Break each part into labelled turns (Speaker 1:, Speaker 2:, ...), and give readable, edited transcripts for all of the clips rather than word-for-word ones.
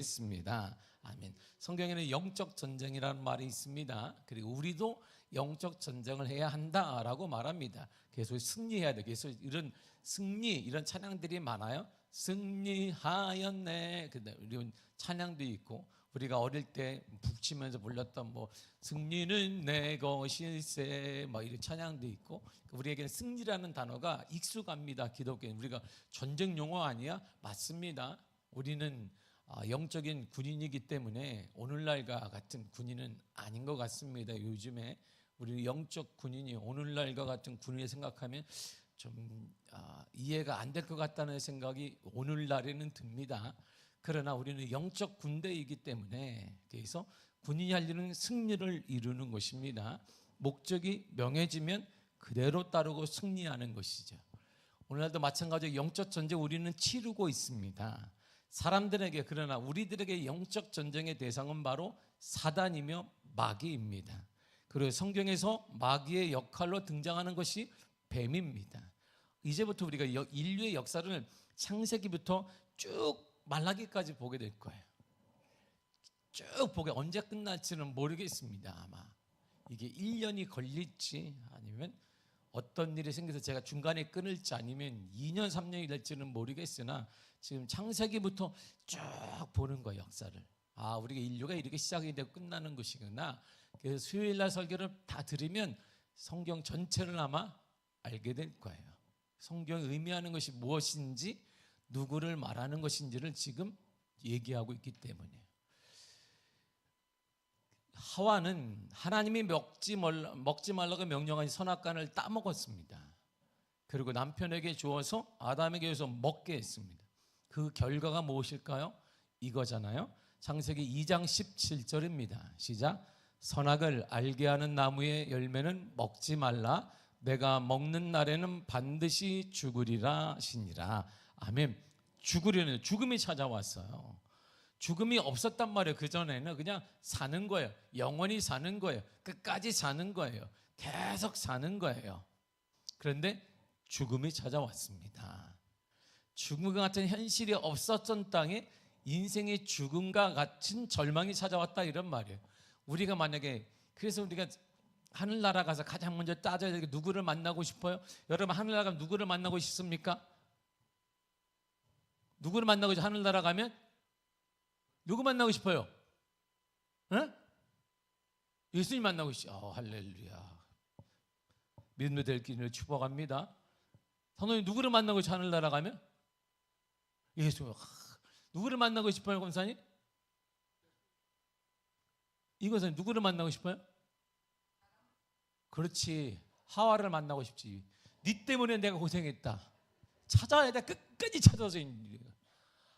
Speaker 1: 있습니다. 아멘. 성경에는 영적 전쟁이라는 말이 있습니다. 그리고 우리도 영적 전쟁을 해야 한다라고 말합니다. 계속 승리해야 돼. 계속 이런 승리, 이런 찬양들이 많아요. 승리하였네. 근데 이런 찬양도 있고, 우리가 어릴 때 북치면서 불렀던 뭐 승리는 내 것일세, 뭐 이런 찬양도 있고, 우리에게는 승리라는 단어가 익숙합니다. 기독교인 우리가 전쟁 용어 아니야? 맞습니다. 우리는 영적인 군인이기 때문에 오늘날과 같은 군인은 아닌 것 같습니다. 요즘에 우리 영적 군인이 오늘날과 같은 군인을 생각하면 좀 이해가 안 될 것 같다는 생각이 오늘날에는 듭니다. 그러나 우리는 영적 군대이기 때문에, 그래서 군인이 할 일은 승리를 이루는 것입니다. 목적이 명해지면 그대로 따르고 승리하는 것이죠. 오늘날도 마찬가지로 영적 전쟁 우리는 치르고 있습니다. 사람들에게, 그러나 우리들에게 영적 전쟁의 대상은 바로 사단이며 마귀입니다. 그리고 성경에서 마귀의 역할로 등장하는 것이 뱀입니다. 이제부터 우리가 인류의 역사를 창세기부터 쭉 말라기까지 보게 될 거예요. 쭉 보게, 언제 끝날지는 모르겠습니다. 아마 이게 1년이 걸릴지 아니면 어떤 일이 생겨서 제가 중간에 끊을지 아니면 2년 3년이 될지는 모르겠으나 지금 창세기부터 쭉 보는 거예요. 역사를. 우리가 인류가 이렇게 시작이 되고 끝나는 것이구나. 그래서 수요일날 설교를 다 들으면 성경 전체를 아마 알게 될 거예요. 성경이 의미하는 것이 무엇인지, 누구를 말하는 것인지를 지금 얘기하고 있기 때문에. 하와는 하나님이 먹지 말라고 명령한 선악과를 따먹었습니다. 그리고 남편에게 주어서 아담에게 주어서 먹게 했습니다. 그 결과가 무엇일까요? 이거잖아요. 창세기 2장 17절입니다. 시작. 선악을 알게 하는 나무의 열매는 먹지 말라. 내가 먹는 날에는 반드시 죽으리라 하시니라. 아멘. 죽으려는, 죽음이 찾아왔어요. 죽음이 없었단 말이에요. 그전에는 그냥 사는 거예요. 영원히 사는 거예요. 끝까지 사는 거예요. 계속 사는 거예요. 그런데 죽음이 찾아왔습니다. 죽음과 같은 현실이 없었던 땅에 인생의 죽음과 같은 절망이 찾아왔다, 이런 말이에요. 우리가 만약에, 그래서 우리가 하늘나라 가서 가장 먼저 따져야 되게 누구를 만나고 싶어요? 여러분 하늘나라 가면 누구를 만나고 싶습니까? 누구를 만나고 싶어요? 하늘나라 가면 누구 만나고 싶어요? 에? 예수님 만나고 싶어요. 할렐루야. 믿음의 될 길을 축복합니다. 선생님 누구를 만나고 싶어요? 하늘나라 가면? 예수. 누구를 만나고 싶어요, 권사님? 이것은 누구를 만나고 싶어요? 그렇지, 하와를 만나고 싶지. 네 때문에 내가 고생했다. 찾아야 돼. 끝까지 찾아서.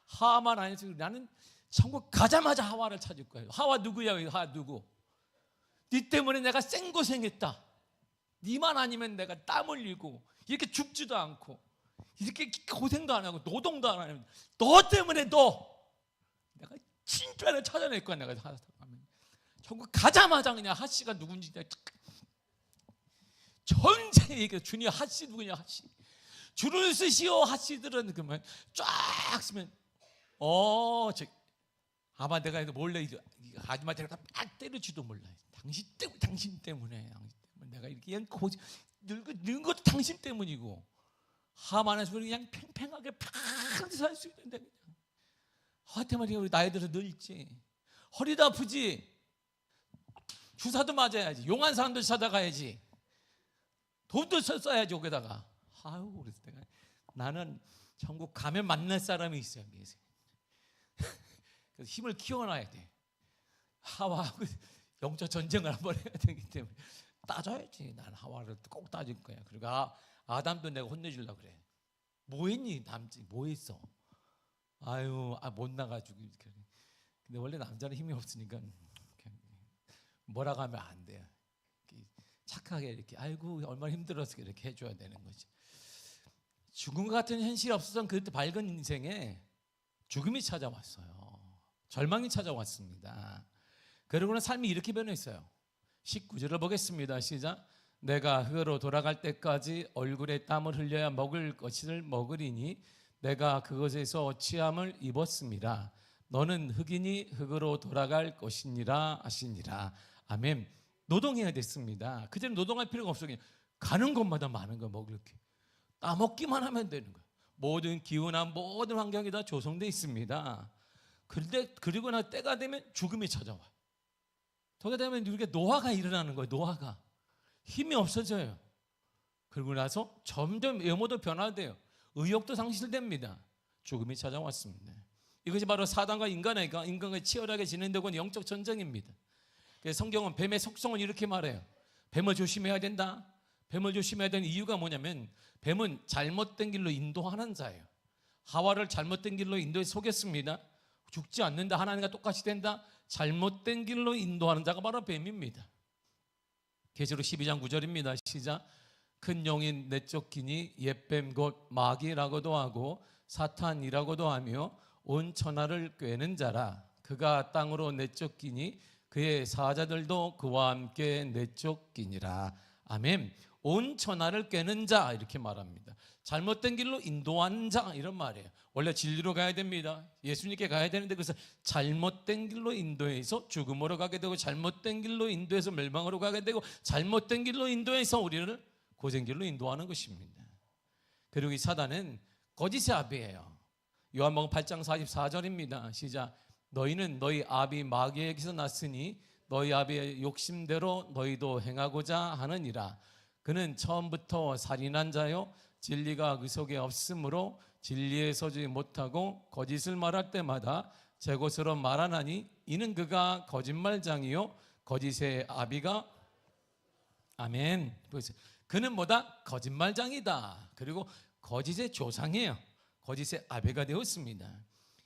Speaker 1: 하와만 아니어서 나는 천국 가자마자 하와를 찾을 거예요. 하와 누구야? 하와 누구? 네 때문에 내가 생고생했다. 네만 아니면 내가 땀 흘리고 이렇게 죽지도 않고 이렇게 고생도 안 하고 노동도 안 하면 너 때문에 내가 진짜를 찾아낼 거야. 내가 천국 가자마자 그냥 하씨가 누군지 전생에 주님 하씨 누구냐, 하씨 줄을 쓰시오. 하씨들은 그러면 쫙 쓰면 아마 내가 몰래 아줌마 데려다 딱 때려주도 몰라. 당신 때문에 내가 이렇게 늙은 것도 당신 때문이고, 하만에서 그냥 팽팽하게 편하게 살 수 있는데 그냥 하여튼 우리 나이 들어서 늙지, 허리도 아프지, 주사도 맞아야지, 용한 사람들 찾아가야지, 돈도 써야지 거기다가. 그래서 나는 천국 가면 만날 사람이 있어야 돼. 그래서 힘을 키워놔야 돼. 하와하고 영적 전쟁을 한번 해야 되기 때문에 따져야지. 난 하와를 꼭 따질 거야. 그리고 아담도 내가 혼내주려고 그래. 뭐 했니? 뭐 했어? 못 나가지고. 근데 원래 남자는 힘이 없으니까 뭐라고 하면 안 돼요. 착하게 이렇게 얼마나 힘들어서 이렇게 해줘야 되는 거지. 죽음과 같은 현실이 없었던 그때 밝은 인생에 죽음이 찾아왔어요. 절망이 찾아왔습니다. 그러고는 삶이 이렇게 변했어요. 19절을 보겠습니다. 시작. 내가 흙으로 돌아갈 때까지 얼굴에 땀을 흘려야 먹을 것을 먹으리니 내가 그것에서 취함을 입었습니다. 너는 흙이니 흙으로 돌아갈 것이니라 하시니라. 아멘. 노동해야 됐습니다. 그전에 노동할 필요가 없어. 그냥 가는 곳마다 많은 거 먹을 게 따먹기만 하면 되는 거예요. 모든 기후나 모든 환경이 다 조성되어 있습니다. 그런데 그리고 나 때가 되면 죽음이 찾아와. 때가 되면 우리가 노화가 일어나는 거예요. 노화가 힘이 없어져요. 그러고 나서 점점 외모도 변화돼요. 의욕도 상실됩니다. 죽음이 찾아왔습니다. 이것이 바로 사단과 인간과 치열하게 진행되고 있는 영적 전쟁입니다. 그래서 성경은 뱀의 속성을 이렇게 말해요. 뱀을 조심해야 된다. 뱀을 조심해야 되는 이유가 뭐냐면 뱀은 잘못된 길로 인도하는 자예요. 하와를 잘못된 길로 인도해 속였습니다. 죽지 않는다. 하나님과 똑같이 된다. 잘못된 길로 인도하는 자가 바로 뱀입니다. 계시록 12장 9절입니다. 시작. 큰 용인 내쫓기니 옛뱀 곧 마귀라고도 하고 사탄이라고도 하며 온 천하를 꿰는 자라. 그가 땅으로 내쫓기니 그의 사자들도 그와 함께 내쫓기니라. 아멘. 온 천하를 꿰는 자 이렇게 말합니다. 잘못된 길로 인도하는 자 이런 말이에요. 원래 진리로 가야 됩니다. 예수님께 가야 되는데 그래서 잘못된 길로 인도해서 죽음으로 가게 되고 잘못된 길로 인도해서 멸망으로 가게 되고 잘못된 길로 인도해서 우리를 고생길로 인도하는 것입니다. 그리고 이 사단은 거짓의 아비예요. 요한복음 8장 44절입니다. 시작. 너희는 너희 아비 마귀에게서 났으니 너희 아비의 욕심대로 너희도 행하고자 하느니라. 그는 처음부터 살인한 자요 진리가 그 속에 없으므로 진리에 서지 못하고 거짓을 말할 때마다 제 것으로 말하나니 이는 그가 거짓말장이요 거짓의 아비가 아멘. 그는 뭐다? 거짓말장이다. 그리고 거짓의 조상이에요. 거짓의 아비가 되었습니다.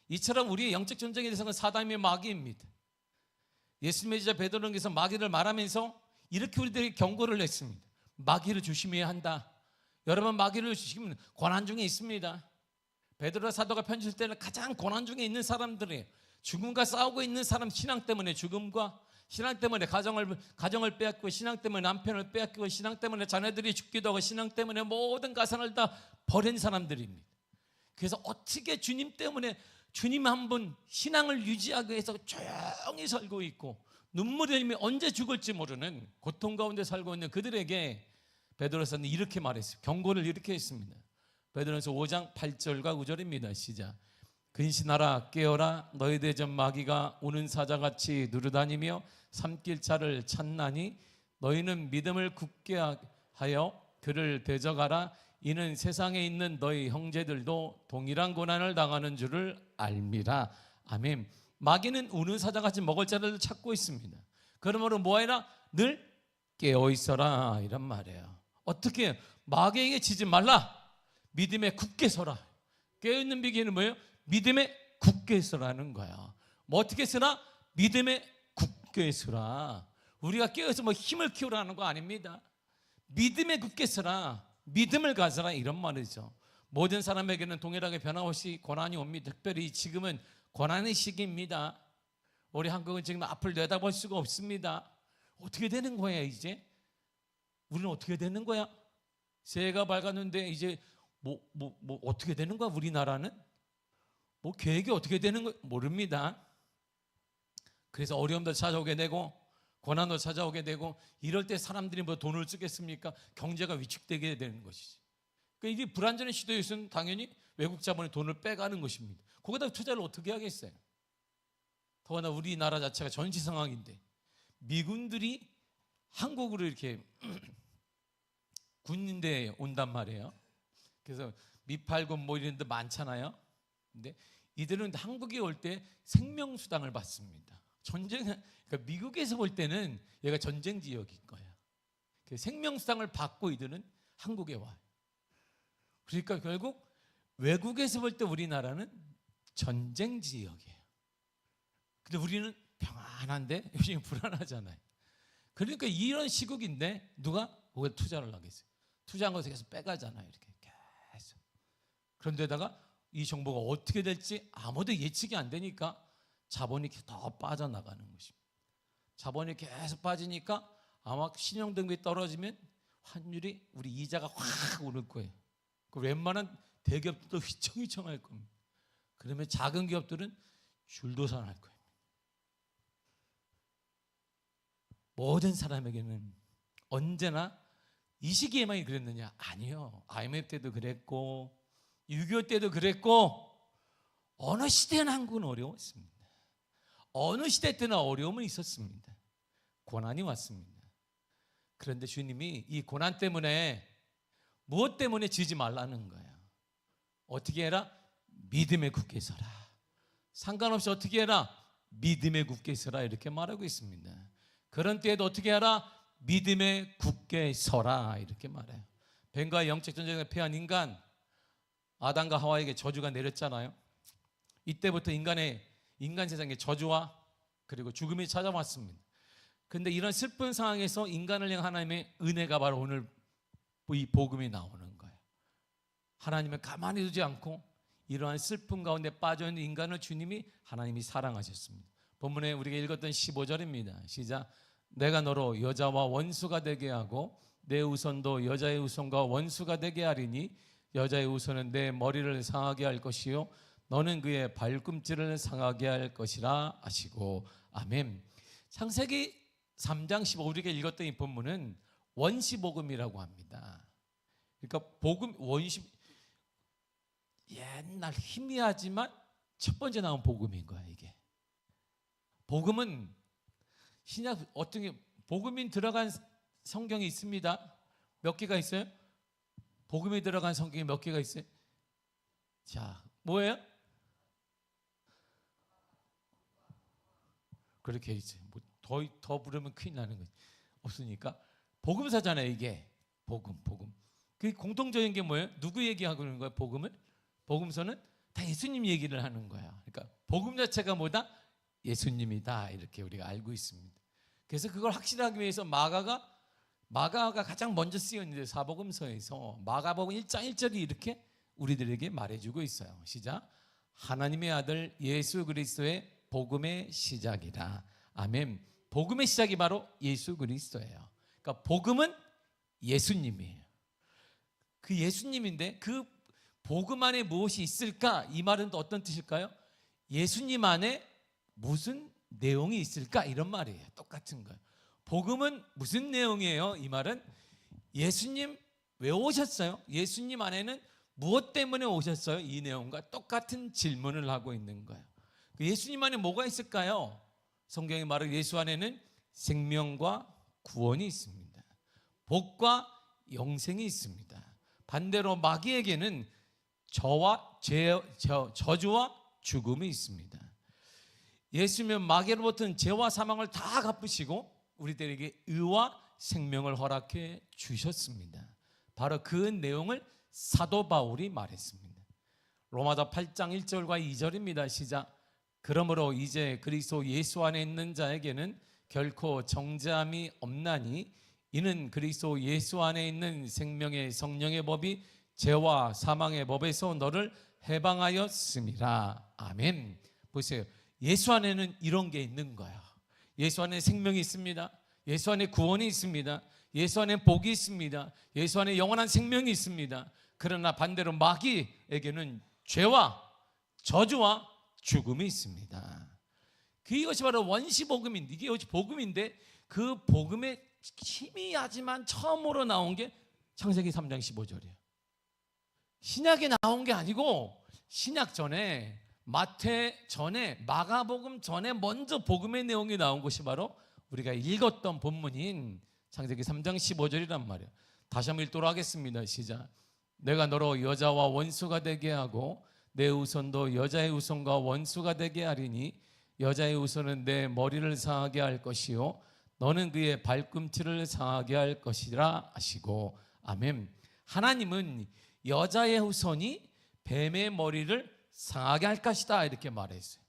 Speaker 1: 이처럼 우리의 영적 전쟁에 대해서는 사단의 마귀입니다. 예수님의 제자 베드로께서 마귀를 말하면서 이렇게 우리들에게 경고를 냈습니다. 마귀를 조심해야 한다. 여러분 마귀를 조심하면 고난 중에 있습니다. 베드로 사도가 편지할 때는 가장 고난 중에 있는 사람들이에요. 죽음과 싸우고 있는 사람, 신앙 때문에 죽음과 신앙 때문에 가정을 빼앗고 신앙 때문에 남편을 빼앗고 신앙 때문에 자녀들이 죽기도 하고 신앙 때문에 모든 가산을 다 버린 사람들입니다. 그래서 어떻게 주님 때문에 주님 한 분 신앙을 유지하기 위해서 조용히 살고 있고 눈물이 흘리며 언제 죽을지 모르는 고통 가운데 살고 있는 그들에게 베드로서는 이렇게 말했어요. 경고를 이렇게 했습니다. 베드로서 5장 8절과 9절입니다. 시작. 근신하라 깨어라 너희 대전 마귀가 오는 사자같이 누르다니며 삼킬 자를 찾나니 너희는 믿음을 굳게 하여 그를 대적하라. 이는 세상에 있는 너희 형제들도 동일한 고난을 당하는 줄을 알미라. 아멘. 마귀는 우는 사자같이 먹을 자를 찾고 있습니다. 그러므로 뭐해라? 늘 깨어있어라 이런 말이에요. 어떻게? 마귀에게 지지 말라. 믿음에 굳게 서라. 깨어있는 비결은 뭐예요? 믿음에 굳게 서라는 거야. 뭐 어떻게 서라? 믿음에 굳게 서라. 우리가 깨어서 뭐 힘을 키우라는 거 아닙니다. 믿음에 굳게 서라. 믿음을 가져라 이런 말이죠. 모든 사람에게는 동일하게 변함없이 고난이 옵니다. 특별히 지금은 고난의 시기입니다. 우리 한국은 지금 앞을 내다볼 수가 없습니다. 어떻게 되는 거야 이제? 우리는 어떻게 되는 거야? 새해가 밝았는데 이제 뭐 어떻게 되는 거야? 우리나라는 뭐 계획이 어떻게 되는 거 모릅니다. 그래서 어려움도 찾아오게 되고 고난도 찾아오게 되고 이럴 때 사람들이 뭐 돈을 쓰겠습니까? 경제가 위축되게 되는 것이지. 그러니까 이 불안전한 시대에서는 당연히 외국 자본의 돈을 빼가는 것입니다. 거기다 투자를 어떻게 하겠어요? 더구나 우리나라 자체가 전시 상황인데 미군들이 한국으로 이렇게 군인대 온단 말이에요. 그래서 미팔군 뭐 이런 데 많잖아요. 근데 이들은 한국에 올 때 생명수당을 받습니다. 그러니까 미국에서 볼 때는 얘가 전쟁 지역인 거야. 생명수당을 받고 이들은 한국에 와요. 그러니까 결국 외국에서 볼 때 우리나라는 전쟁 지역이에요. 근데 우리는 평안한데 요즘 불안하잖아요. 그러니까 이런 시국인데 누가 거기에 투자를 하겠어요? 투자한 것을 계속 빼가잖아요. 이렇게 계속. 그런데다가 이 정보가 어떻게 될지 아무도 예측이 안 되니까 자본이 더 빠져나가는 것입니다. 자본이 계속 빠지니까 아마 신용등급이 떨어지면 환율이 우리 이자가 확 오를 거예요. 그 웬만한 대기업도 휘청휘청할 겁니다. 그러면 작은 기업들은 줄도산할 거예요. 모든 사람에게는 언제나 이 시기에만 그랬느냐? 아니요. IMF 때도 그랬고 6.25 때도 그랬고 어느 시대나 한국은 어려웠습니다. 어느 시대 때나 어려움은 있었습니다. 고난이 왔습니다. 그런데 주님이 이 고난 때문에 무엇 때문에 지지 말라는 거예요. 어떻게 해라? 믿음에 굳게 서라. 상관없이 어떻게 해라? 믿음에 굳게 서라 이렇게 말하고 있습니다. 그런 때에도 어떻게 하라? 믿음에 굳게 서라 이렇게 말해요. 뱀과 영적 전쟁에 패한 인간, 아담과 하와에게 저주가 내렸잖아요. 이때부터 인간 세상에 저주와 그리고 죽음이 찾아왔습니다. 그런데 이런 슬픈 상황에서 인간을 향한 하나님의 은혜가 바로 오늘 이 복음이 나오는 거예요. 하나님은 가만히 두지 않고 이러한 슬픔 가운데 빠져있는 인간을 주님이 하나님이 사랑하셨습니다. 본문에 우리가 읽었던 15절입니다. 시작. 내가 너로 여자와 원수가 되게 하고 내 우선도 여자의 우선과 원수가 되게 하리니 여자의 우선은 내 머리를 상하게 할 것이요 너는 그의 발꿈치를 상하게 할 것이라 하시고 아멘. 창세기 3장 15 우리가 읽었던 이 본문은 원시복음이라고 합니다. 그러니까 복음 원시 옛날 희미하지만 첫 번째 나온 복음인 거야. 이게 복음은 신약 어떤 게 복음이 들어간 성경이 있습니다. 몇 개가 있어요? 복음이 들어간 성경이 몇 개가 있어요? 자, 뭐예요? 그렇게 있어요. 뭐 더 부르면 큰일 나는 거지. 없으니까 복음사잖아요. 이게 복음. 그 공통적인 게 뭐예요? 누구 얘기하고 있는 거예요? 복음서는 다 예수님 얘기를 하는 거야. 그러니까 복음 자체가 뭐다? 예수님이다 이렇게 우리가 알고 있습니다. 그래서 그걸 확실하기 위해서 마가가 가장 먼저 쓰였는데 사복음서에서 마가복음 1장 1절이 이렇게 우리들에게 말해주고 있어요. 시작. 하나님의 아들 예수 그리스도의 복음의 시작이라. 아멘. 복음의 시작이 바로 예수 그리스도예요. 그러니까 복음은 예수님이에요. 그 예수님인데 그 복음 안에 무엇이 있을까? 이 말은 또 어떤 뜻일까요? 예수님 안에 무슨 내용이 있을까? 이런 말이에요. 똑같은 거예요. 복음은 무슨 내용이에요? 이 말은 예수님 왜 오셨어요? 예수님 안에는 무엇 때문에 오셨어요? 이 내용과 똑같은 질문을 하고 있는 거예요. 예수님 안에 뭐가 있을까요? 성경이 말하는 예수 안에는 생명과 구원이 있습니다. 복과 영생이 있습니다. 반대로 마귀에게는 저주와 죽음이 있습니다. 예수님은 마귀로부터는 죄와 사망을 다 갚으시고 우리들에게 의와 생명을 허락해 주셨습니다. 바로 그 내용을 사도 바울이 말했습니다. 로마서 8장 1절과 2절입니다. 시작. 그러므로 이제 그리스도 예수 안에 있는 자에게는 결코 정죄함이 없나니 이는 그리스도 예수 안에 있는 생명의 성령의 법이 죄와 사망의 법에서 너를 해방하였음이라. 아멘. 보세요. 예수 안에는 이런 게 있는 거야. 예수 안에 생명이 있습니다. 예수 안에 구원이 있습니다. 예수 안에 복이 있습니다. 예수 안에 영원한 생명이 있습니다. 그러나 반대로 마귀에게는 죄와 저주와 죽음이 있습니다. 그것이 바로 원시복음인데 이게 복음인데 그 복음의 희미하지만 처음으로 나온 게 창세기 3장 15절이에요. 신약에 나온 게 아니고 신약 전에 마태 전에 마가복음 전에 먼저 복음의 내용이 나온 것이 바로 우리가 읽었던 본문인 창세기 3장 15절이란 말이에요. 다시 한번 읽도록 하겠습니다. 시작. 내가 너로 여자와 원수가 되게 하고 내 우선도 여자의 우선과 원수가 되게 하리니 여자의 우선은 내 머리를 상하게 할 것이요 너는 그의 발꿈치를 상하게 할 것이라 하시고 아멘. 하나님은 여자의 후손이 뱀의 머리를 상하게 할 것이다 이렇게 말했어요.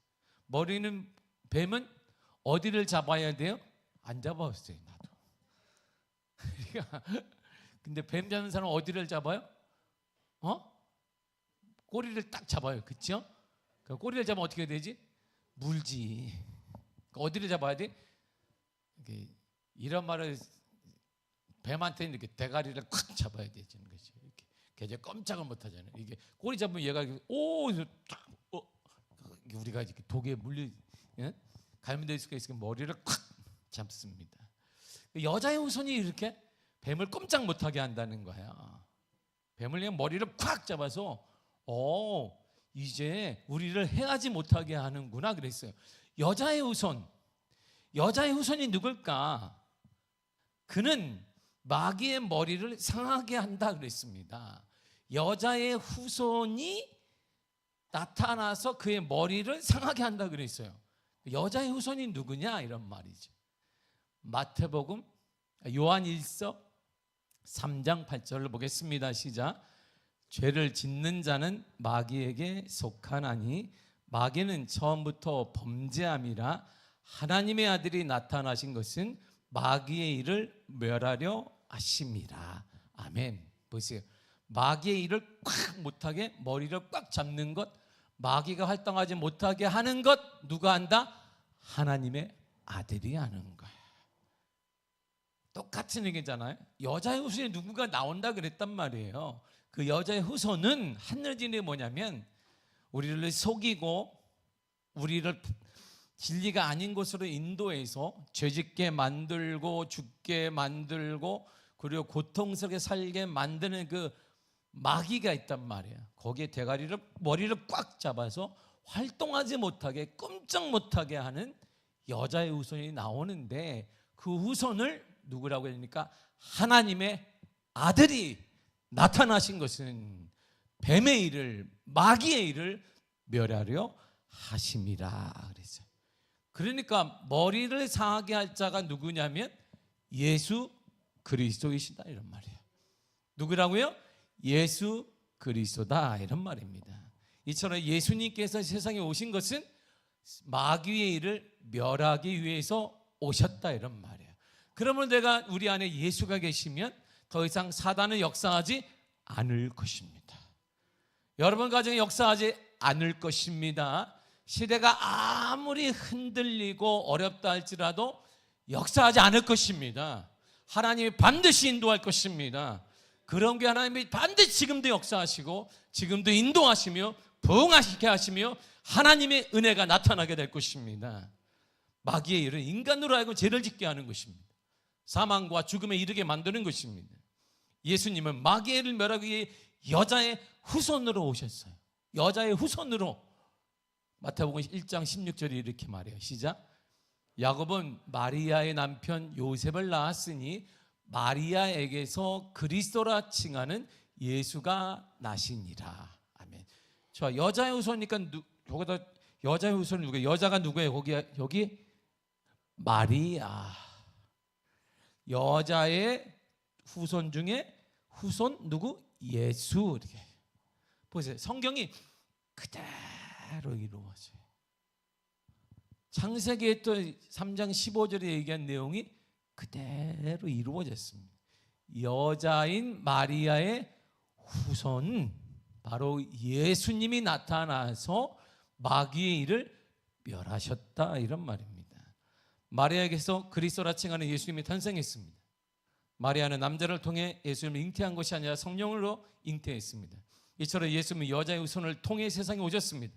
Speaker 1: 뱀은 어디를 잡아야 돼요? 안 잡았어요. 나도. 근데 뱀 잡는 사람은 어디를 잡아요? 꼬리를 딱 잡아요. 그렇죠? 꼬리를 잡으면 어떻게 되지? 물지. 어디를 잡아야 돼? 이런 말을 뱀한테는 이렇게 대가리를 콱 잡아야 되는 거죠. 이렇게 걔 꼼짝을 못 하잖아요. 이게 꼬리 잡으면 얘가 우리가 이렇게 독에 물리 갈무될 수가 있으니까 머리를 콱 잡습니다. 여자의 후손이 이렇게 뱀을 꼼짝 못하게 한다는 거야. 뱀을 그냥 머리를 콱 잡아서 이제 우리를 해하지 못하게 하는구나 그랬어요. 여자의 후손이 누굴까? 그는 마귀의 머리를 상하게 한다 그랬습니다. 여자의 후손이 나타나서 그의 머리를 상하게 한다 그랬어요. 여자의 후손이 누구냐 이런 말이죠. 마태복음 요한일서 3장 8절을 보겠습니다. 시작. 죄를 짓는 자는 마귀에게 속하나니 마귀는 처음부터 범죄함이라 하나님의 아들이 나타나신 것은 마귀의 일을 멸하려 하심이라. 아멘. 보세요. 마귀의 일을 꽉 못하게 머리를 꽉 잡는 것, 마귀가 활동하지 못하게 하는 것 누가 한다? 하나님의 아들이 하는 거야. 똑같은 얘기잖아요. 여자의 후손이 누군가 나온다 그랬단 말이에요. 그 여자의 후손은 하늘진이 뭐냐면 우리를 속이고 우리를 진리가 아닌 곳으로 인도해서 죄짓게 만들고 죽게 만들고 그리고 고통스럽게 살게 만드는 그 마귀가 있단 말이에요. 거기에 머리를 꽉 잡아서 활동하지 못하게 꼼짝 못하게 하는 여자의 후손이 나오는데 그 후손을 누구라고 하니까 하나님의 아들이 나타나신 것은 뱀의 일을 마귀의 일을 멸하려 하심이라 그랬어요. 그러니까 머리를 상하게 할 자가 누구냐면 예수 그리스도이시다 이런 말이에요. 누구라고요? 예수 그리스도다 이런 말입니다. 이처럼 예수님께서 세상에 오신 것은 마귀의 일을 멸하기 위해서 오셨다 이런 말이에요. 그러면 우리 안에 예수가 계시면 더 이상 사단은 역사하지 않을 것입니다. 여러분 가정에 역사하지 않을 것입니다. 시대가 아무리 흔들리고 어렵다 할지라도 역사하지 않을 것입니다. 하나님이 반드시 인도할 것입니다. 그런 게 하나님이 반드시 지금도 역사하시고 지금도 인도하시며 부흥하시게 하시며 하나님의 은혜가 나타나게 될 것입니다. 마귀의 일은 인간으로 하여금 죄를 짓게 하는 것입니다. 사망과 죽음에 이르게 만드는 것입니다. 예수님은 마귀의 일을 멸하기 위해 여자의 후손으로 오셨어요. 여자의 후손으로. 마태복음 1장 16절에 이렇게 말해요. 시작. 야곱은 마리아의 남편 요셉을 낳았으니 마리아에게서 그리스도라 칭하는 예수가 나시니라. 아멘. 자, 여자의 후손이니까 거기다 여자의 후손이 누구예요? 여자가 누구예요? 여기 마리아. 여자의 후손 중에 후손 누구? 예수. 이렇게 보세요. 성경이 그대로 이루어져요. 창세기에 또 3장 15절에 얘기한 내용이 그대로 이루어졌습니다. 여자인 마리아의 후손 바로 예수님이 나타나서 마귀의 일을 멸하셨다 이런 말입니다. 마리아에게서 그리스도라 칭하는 예수님이 탄생했습니다. 마리아는 남자를 통해 예수님을 잉태한 것이 아니라 성령으로 잉태했습니다. 이처럼 예수님은 여자의 후손을 통해 세상에 오셨습니다.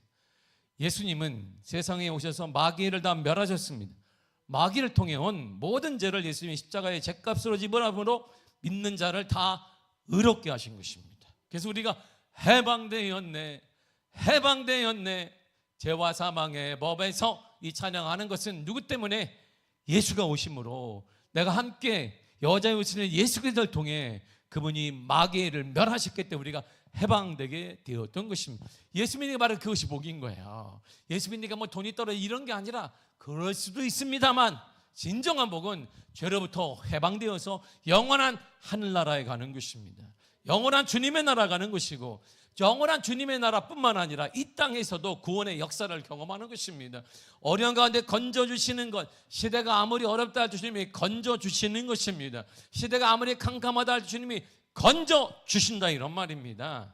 Speaker 1: 예수님은 세상에 오셔서 마귀를 다 멸하셨습니다. 마귀를 통해 온 모든 죄를 예수님이 십자가에 죄값으로 지불함으로 믿는 자를 다 의롭게 하신 것입니다. 그래서 우리가 해방되었네 죄와 사망의 법에서 이 찬양하는 것은 누구 때문에? 예수가 오심으로 내가 함께 여자의 후손을 예수 그리스도를 통해 그분이 마귀를 멸하셨기 때문에 우리가 해방되게 되었던 것입니다. 예수 믿는 게 바로 그것이 복인 거예요. 예수 믿는 게 뭐 돈이 떨어져 이런 게 아니라 그럴 수도 있습니다만 진정한 복은 죄로부터 해방되어서 영원한 하늘나라에 가는 것입니다. 영원한 주님의 나라 가는 것이고 영원한 주님의 나라뿐만 아니라 이 땅에서도 구원의 역사를 경험하는 것입니다. 어려운 가운데 건져주시는 것, 시대가 아무리 어렵다 할 주님이 건져주시는 것입니다. 시대가 아무리 캄캄하다 할 주님이 건져주신다 이런 말입니다.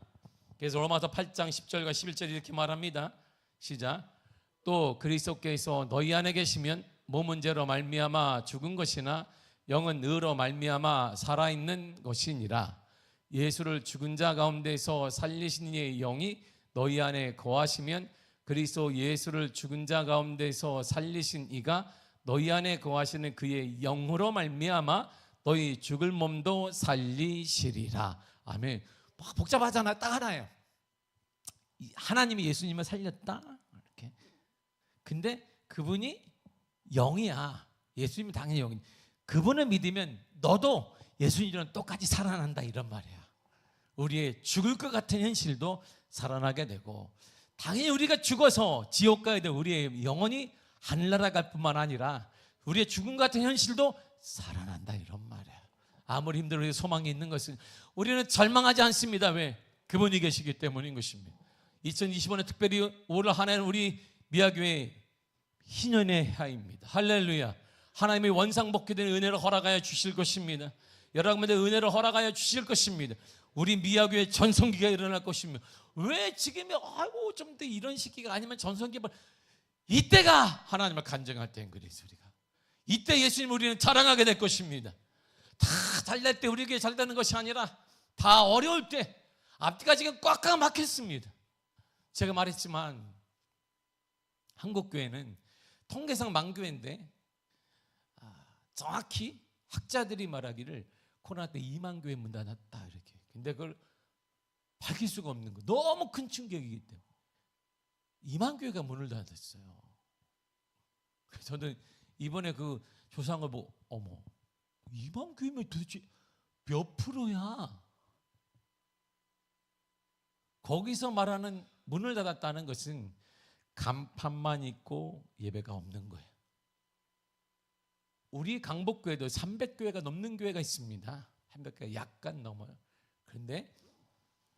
Speaker 1: 그래서 로마서 8장 10절과 11절 이렇게 말합니다. 시작. 또 그리스도께서 너희 안에 계시면 몸은 죄로 말미암아 죽은 것이나 영은 의로 말미암아 살아있는 것이니라. 예수를 죽은 자 가운데서 살리신 이의 영이 너희 안에 거하시면 그리스도 예수를 죽은 자 가운데서 살리신 이가 너희 안에 거하시는 그의 영으로 말미암아 너희 죽을 몸도 살리시리라. 아멘. 복잡하잖아. 딱 하나예요. 하나님이 예수님을 살렸다. 이렇게. 근데 그분이 영이야. 예수님이 당연히 영이. 그분을 믿으면 너도 예수님이랑 똑같이 살아난다 이런 말이야. 우리의 죽을 것 같은 현실도 살아나게 되고, 당연히 우리가 죽어서 지옥 가야 돼. 우리의 영혼이 하늘나라 갈 뿐만 아니라 우리의 죽음 같은 현실도 살아난다 이런 말이야. 아무리 힘들어도 소망이 있는 것은 우리는 절망하지 않습니다. 왜? 그분이 계시기 때문인 것입니다. 2025년 특별히 올 한 해는 우리 미아교회 희년의 해입니다. 할렐루야. 하나님의 원상복귀된 은혜를 허락하여 주실 것입니다. 여러분들 은혜를 허락하여 주실 것입니다. 우리 미아교회 전성기가 일어날 것입니다. 왜 지금이 아이고 좀 더 이런 시기가 아니면 전성기가, 이때가 하나님을 간증할 때인 그리스 우리가. 이때 예수님 우리는 자랑하게 될 것입니다. 다 잘될 때 우리에게 잘 되는 것이 아니라 다 어려울 때 앞뒤가 지금 꽉꽉 막혔습니다. 제가 말했지만 한국교회는 통계상 만교회인데 정확히 학자들이 말하기를 코로나 때 2만 교회 문 닫았다 이렇게. 근데 그걸 밝힐 수가 없는 거. 너무 큰 충격이기 때문에 2만 교회가 문을 닫았어요. 저는 이번에 그 조사한 걸 보고 어머 2만 교회면 도대체 몇 프로야? 거기서 말하는 문을 닫았다는 것은 간판만 있고 예배가 없는 거예요. 우리 강북교회도 300교회가 넘는 교회가 있습니다. 300교회가 약간 넘어요. 그런데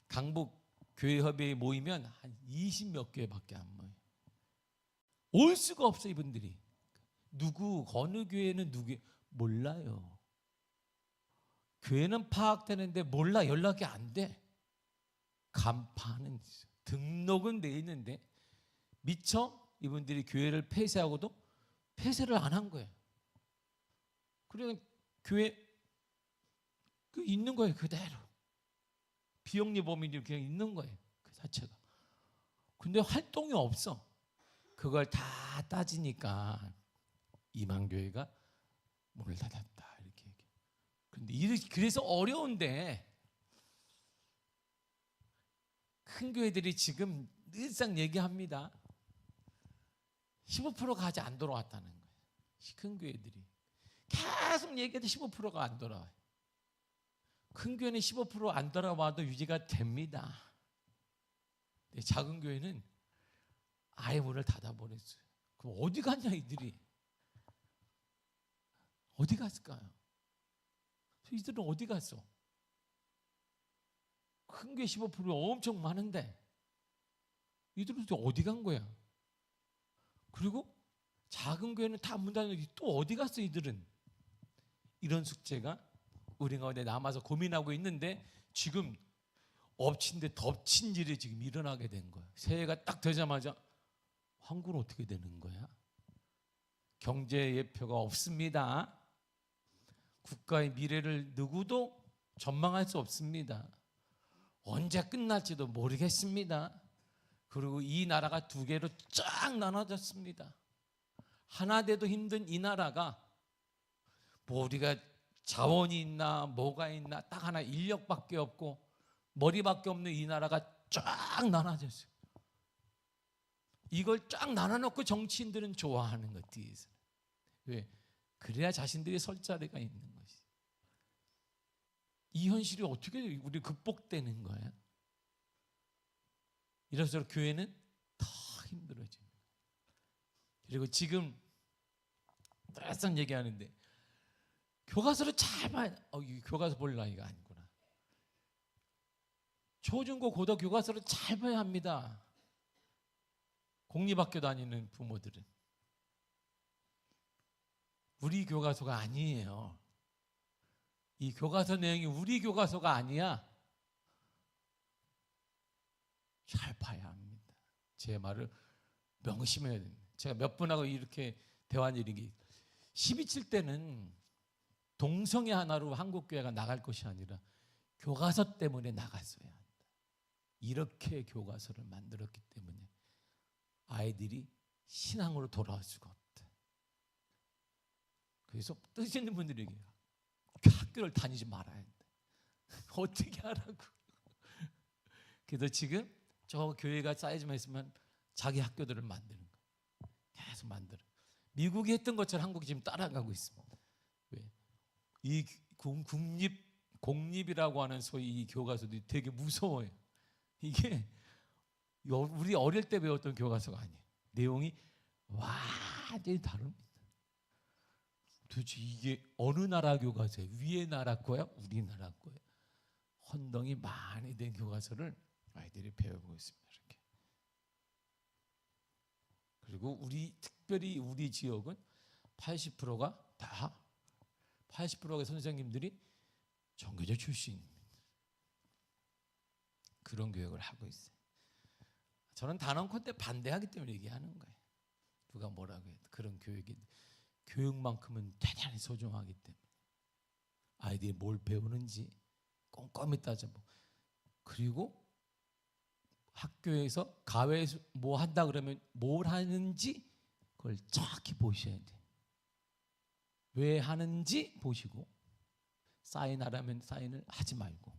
Speaker 1: 강북 교회협의회 모이면 한 20몇 교회밖에 안 모여요. 올 수가 없어 이분들이. 누구 어느 교회는 누구 몰라요. 교회는 파악되는데 몰라. 연락이 안 돼. 간판은 등록은 돼 있는데 미처 이분들이 교회를 폐쇄하고도 폐쇄를 안 한 거예요. 그러니까 교회 그 있는 거예요. 그대로 비영리 범인이 그냥 있는 거예요. 그 자체가. 근데 활동이 없어. 그걸 다 따지니까 이만교회가 문을 닫았다 이렇게 얘기해요. 근데 그래서 어려운데 큰 교회들이 지금 늘상 얘기합니다. 15%가 아직 안 돌아왔다는 거예요. 큰 교회들이 계속 얘기해도 15%가 안 돌아와요. 큰 교회는 15% 안 돌아와도 유지가 됩니다. 근데 작은 교회는 아예 문을 닫아버렸어요. 그럼 어디 갔냐 이들이? 어디 갔을까요? 이들은 어디 갔어? 큰 교회 15% 엄청 많은데 이들은 어디 간 거야? 그리고 작은 교회는 다 문 닫았는데 또 어디 갔어 이들은? 이런 숙제가 우리 가운데 남아서 고민하고 있는데 지금 엎친 데 덮친 일이 지금 일어나게 된 거예요. 새해가 딱 되자마자 한국은 어떻게 되는 거야? 경제 예표가 없습니다. 국가의 미래를 누구도 전망할 수 없습니다. 언제 끝날지도 모르겠습니다. 그리고 이 나라가 두 개로 쫙 나눠졌습니다. 하나 돼도 힘든 이 나라가 뭐 우리가 자원이 있나 뭐가 있나 딱 하나 인력밖에 없고 머리밖에 없는 이 나라가 쫙 나눠졌어요. 이걸 쫙 나눠놓고 정치인들은 좋아하는 것 뒤에서. 왜? 그래야 자신들이 설 자리가 있는 것이. 이 현실이 어떻게 우리 극복되는 거야? 이럴수록 교회는 더 힘들어집니다. 그리고 지금 늘상 얘기하는데 교과서를 잘 봐야 교과서 볼 나이가 아니구나. 초중고 고등 교과서를 잘 봐야 합니다. 공립학교 다니는 부모들은 우리 교과서가 아니에요. 이 교과서 내용이 우리 교과서가 아니야. 잘 봐야 합니다. 제 말을 명심해야 됩니다. 제가 몇 분하고 이렇게 대화한 일이 12칠 때는 동성애 하나로 한국교회가 나갈 것이 아니라 교과서 때문에 나갔어야 한다. 이렇게 교과서를 만들었기 때문에 아이들이 신앙으로 돌아올 수가 없다. 그래서 뜻 있는 분들에게 학교를 다니지 말아야 한다. 어떻게 하라고. 그래서 지금 저 교회가 사이즈만 있으면 자기 학교들을 만드는 거예요. 계속 만들어. 미국이 했던 것처럼 한국이 지금 따라가고 있습니다. 왜? 이 공립이라고 하는 소위 이 교과서들이 되게 무서워요. 이게 우리 어릴 때 배웠던 교과서가 아니에요. 내용이 완전히 다릅니다. 도대체 이게 어느 나라 교과서예요? 위에 나라 거야? 우리나라 거야? 혼동이 많이 된 교과서를 아이들이 배우고 있습니다. 이렇게. 그리고 특별히 우리 지역은 80%가 다 80%의 선생님들이 정교조 출신입니다. 그런 교육을 하고 있어요. 저는 단언컨대 반대하기 때문에 얘기하는 거예요. 누가 뭐라고 해도 그런 교육만큼은 대단히 소중하기 때문에 아이들이 뭘 배우는지 꼼꼼히 따져보고, 그리고 학교에서 가외에서 뭐 한다 그러면 뭘 하는지 그걸 정확히 보셔야 돼요. 왜 하는지 보시고, 사인하라면 사인을 하지 말고.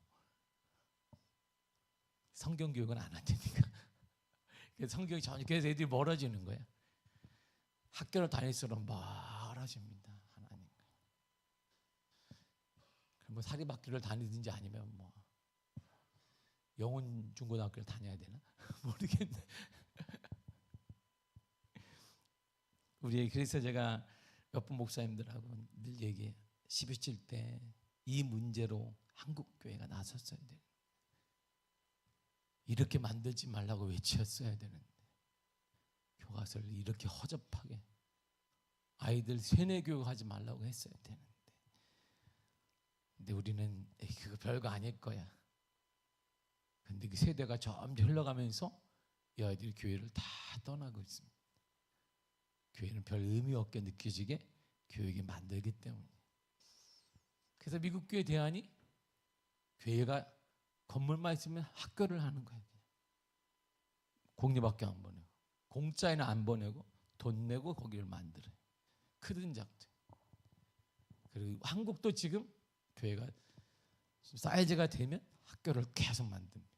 Speaker 1: 성경 교육은 안 한다니까. 성경이 전혀, 그래서 애들이 멀어지는 거예요. 학교를 다닐수록 멀어집니다, 하나님. 뭐 사립학교를 다니든지 아니면 뭐 영혼 중고등학교를 다녀야 되나 모르겠네. 그래서 제가 몇 번 목사님들하고 늘 얘기해요. 12.7 때 이 문제로 한국 교회가 나섰어야 돼. 이렇게 만들지 말라고 외쳤어야 되는데, 교과서를 이렇게 허접하게 아이들 세뇌 교육하지 말라고 했어야 되는데, 근데 우리는 그거 별거 아닐 거야. 근데 그 세대가 점점 흘러가면서 이 아이들이 교회를 다 떠나고 있습니다. 교회는 별 의미 없게 느껴지게 교육이 만들기 때문에. 그래서 미국 교회 대안이 교회가 건물만 있으면 학교를 하는 거예요. 공립학교 안 보내고, 공짜에는 안 보내고 돈 내고 거기를 만들어요. 크든 작든. 그리고 한국도 지금 교회가 사이즈가 되면 학교를 계속 만듭니다.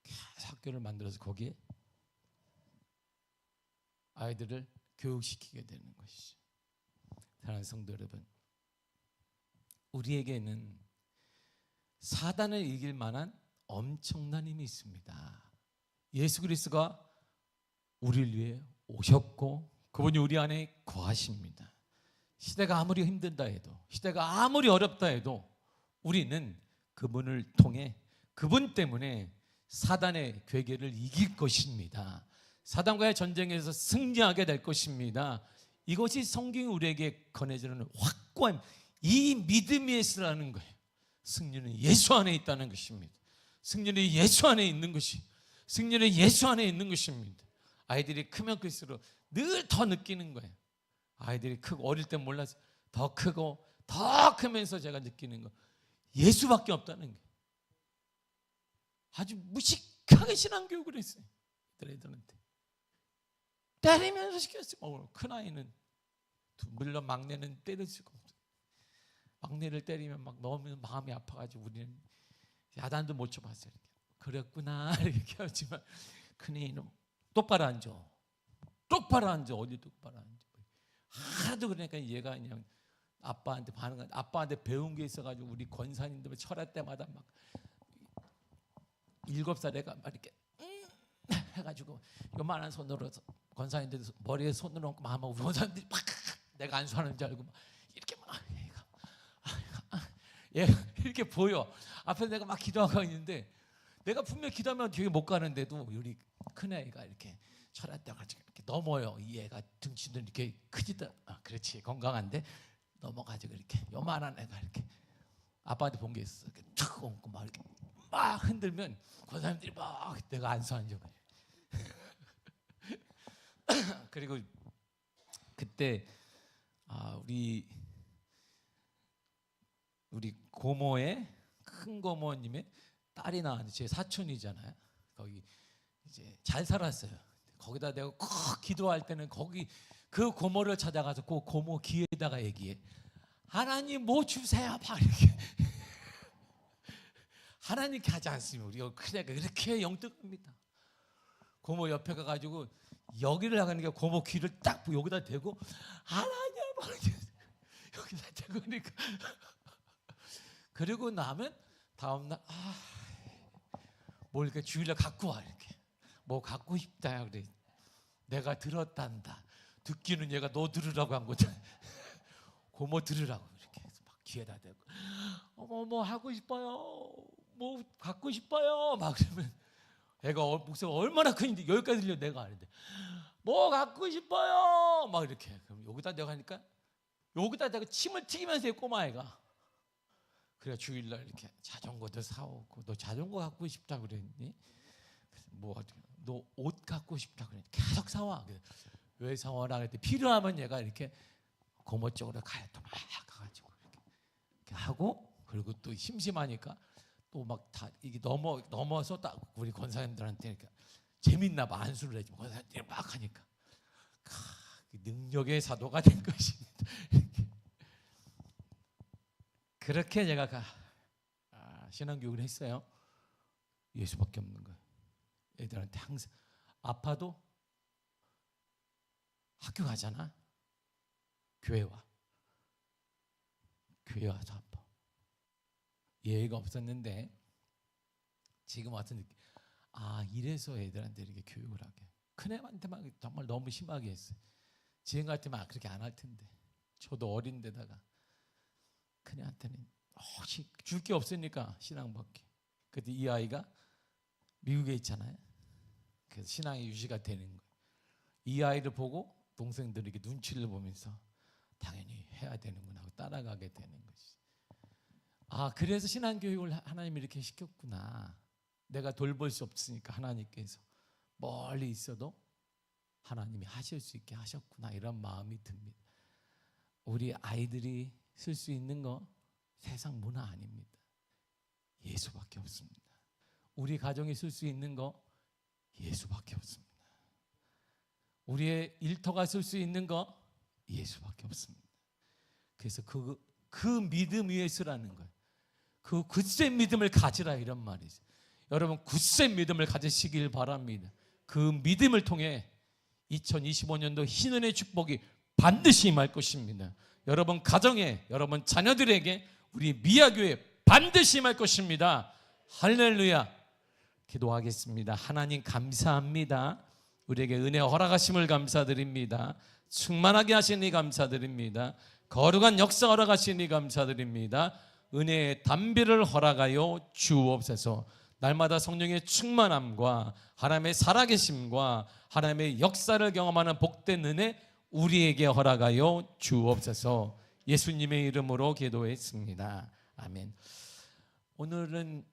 Speaker 1: 계속 학교를 만들어서 거기에 아이들을 교육시키게 되는 것이죠. 사랑하는 성도 여러분, 우리에게는 사단을 이길 만한 엄청난 힘이 있습니다. 예수 그리스도가 우리를 위해 오셨고 그분이 우리 안에 거하십니다. 시대가 아무리 힘들다 해도, 시대가 아무리 어렵다 해도 우리는 그분을 통해, 그분 때문에 사단의 괴계를 이길 것입니다. 사단과의 전쟁에서 승리하게 될 것입니다. 이것이 성경이 우리에게 권해주는 확고한 이 믿음이 있으라는 거예요. 승리는 예수 안에 있다는 것입니다. 승리는 예수 안에 있는 것이, 승리는 예수 안에 있는 것입니다. 아이들이 크면 클수록 늘 더 느끼는 거예요. 아이들이 크고, 어릴 때 몰라서 더 크고 더 크면서 제가 느끼는 거, 예수밖에 없다는 거예요. 아주 무식하게 신앙교육을 했어요. 애들한테 때리면서 시켰어요. 큰아이는, 물론 막내는 때릴 수가 없어요. 막내를 때리면 막 너무 마음이 아파가지고 우리는 야단도 못 쳐봤어요. 그랬구나 이렇게 하지만, 큰애는 똑바로 앉아. 똑바로 앉아. 어디 똑바로 앉아. 하도 그러니까 얘가 그냥 아빠한테 반응한, 아빠한테 배운 게 있어가지고 우리 권사님들 철할 때마다 막 7살 애가 막 이렇게 해가지고 요만한 손으로 권사님들 머리에 손을 얹고 막 우리 권사님들이 막 내가 안수하는 줄 알고 막 이렇게 막 얘가 이렇게 보여. 앞에 내가 막 기도하고 있는데, 내가 분명 기도하면 뒤에 못 가는데도 우리 큰애가 이렇게 철할 때 가지고 이렇게 넘어요. 이 애가 등치도 이렇게 크지도, 그렇지, 건강한데 넘어가지고 이렇게 요만한 애가 이렇게 아빠한테 본 게 있어. 이렇게 툭 얹고 막 이렇게 막 흔들면 권사님들이 막 내가 안수한 적. 그리고 그때 우리 고모의, 큰 고모님의 딸이 나왔는데, 제 사촌이잖아요. 거기 이제 잘 살았어요. 거기다 내가 꼭 기도할 때는 거기 그 고모를 찾아가서 그 고모 귀에다가 얘기해. 하나님 뭐 주세요 막 이렇게. 하나님께 하지 않으면 우리가 그래가 이렇게 영특합니다. 고모 옆에 가가지고 여기를 나가는 게 고모 귀를 딱 여기다 대고 하나님 여기다 대고 그러니까 그리고 나면 다음날 뭘 이렇게 주일날 갖고 와 이렇게 뭐 갖고 싶다 그래. 내가 들었단다. 듣기는 얘가 너 들으라고 한 거잖아. 고모 들으라고 이렇게 해서 막 귀에다 대고 어머 뭐 하고 싶어요. 뭐 갖고 싶어요. 막 그러면 애가 목소리가 얼마나 큰지 여기까지 들려 내가 아는데 뭐 갖고 싶어요. 막 이렇게 그럼 여기다 내가 하니까 여기다 내가 침을 튀기면서 해 꼬마애가. 그래 주일날 이렇게 자전거도 사오고 너 자전거 갖고 싶다 그랬니? 뭐 너 옷 갖고 싶다 그랬니? 계속 사와. 왜 사와라 그랬더니 필요하면 얘가 이렇게 고모 쪽으로 가요. 또 막 가가지고 이렇게 하고 그리고 또 심심하니까 또 막 다 이게 넘어서 딱 우리 권사님들한테 이렇게 재밌나 봐 안수를 해주고 권사님들이 막 하니까 능력의 사도가 된 것입니다. 그렇게 제가 신앙교육을 했어요. 예수밖에 없는 거예요. 애들한테 항상 아파도 학교 가잖아. 교회 와서 아파. 예의가 없었는데 지금 와서 느끼 이래서 애들한테 이렇게 교육을 하게. 큰애한테만 정말 너무 심하게 했어요. 지금 같으면 그렇게 안 할 텐데. 저도 어린데다가 큰애한테는 혹시 줄 게 없으니까 신앙밖에. 그때 이 아이가 미국에 있잖아요. 그래서 신앙이 유지가 되는 거예요. 이 아이를 보고 동생들이 이렇게 눈치를 보면서 당연히 해야 되는구나 하고 따라가게 되는 것이. 그래서 신앙교육을 하나님이 이렇게 시켰구나. 내가 돌볼 수 없으니까 하나님께서 멀리 있어도 하나님이 하실 수 있게 하셨구나 이런 마음이 듭니다. 우리 아이들이 쓸 수 있는 거 세상 문화 아닙니다. 예수밖에 없습니다. 우리 가정이 쓸 수 있는 거 예수밖에 없습니다. 우리의 일터가 쓸 수 있는 거 예수밖에 없습니다. 그래서 그 믿음 위에 쓰라는 거예요. 그 굳센 믿음을 가지라 이런 말이죠. 여러분 굳센 믿음을 가지시길 바랍니다. 그 믿음을 통해 2025년도 희년의 축복이 반드시 임할 것입니다. 여러분 가정에 여러분 자녀들에게 우리 미아교회 반드시 임할 것입니다. 할렐루야. 기도하겠습니다. 하나님 감사합니다. 우리에게 은혜 허락하심을 감사드립니다. 충만하게 하시니 감사드립니다. 거룩한 역사 허락하시니 감사드립니다. 은혜의 담비를 허락하여 주옵소서. 날마다 성령의 충만함과 하나님의 살아계심과 하나님의 역사를 경험하는 복된 은혜 우리에게 허락하여 주옵소서. 예수님의 이름으로 기도했습니다. 아멘. 오늘은